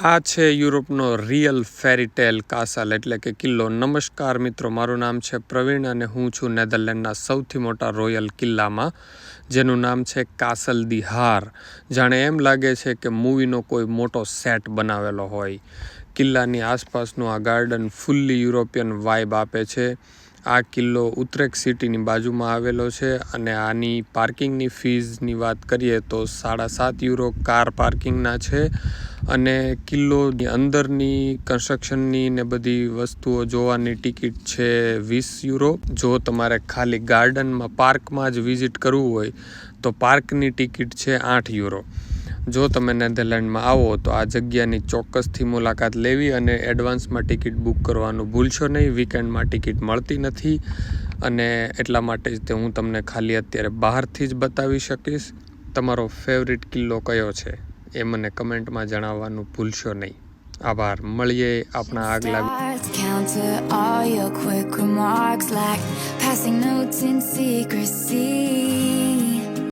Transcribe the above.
આ છે યુરોપનો real fairy tale castle એટલે કે કિલ્લો. નમસ્કાર મિત્રો, મારું નામ છે પ્રવીણ અને હું છું નેધરલેન્ડના સૌથી મોટા રોયલ કિલ્લામાં, જેનું નામ છે કાસલ દી હાર. જાણે એમ લાગે છે કે મૂવીનો કોઈ મોટો સેટ બનાવેલો હોય. કિલ્લાની આસપાસનું આ ગાર્ડન ફૂલ્લી યુરોપિયન વાઇબ આપે છે. આ કિલ્લો ઉત્રેક સિટીની બાજુમાં આવેલો છે અને આની પાર્કિંગની ફીઝની વાત કરીએ તો €7.5 કાર પાર્કિંગના છે અને કિલ્લોની અંદરની કન્સ્ટ્રક્શનની ને બધી વસ્તુઓ જોવાની ટિકિટ છે €20. જો તમારે ખાલી ગાર્ડનમાં પાર્કમાં જ વિઝિટ કરવું હોય તો પાર્કની ટિકિટ છે €8. જો તમે નેધરલેન્ડમાં આવો તો આ જગ્યાની ચોક્કસથી મુલાકાત લેવી અને એડવાન્સમાં ટિકિટ બુક કરવાનું ભૂલશો નહીં. વીકેન્ડમાં ટિકિટ મળતી નથી અને એટલા માટે જ હું તમને ખાલી અત્યારે બહારથી જ બતાવી શકીશ. તમારો ફેવરિટ કિલ્લો કયો છે એ મને કમેન્ટમાં જણાવવાનું ભૂલશો નહીં. આભાર. મળીએ આપણા આગલા Counter all your quick remarks like passing notes in secrecy.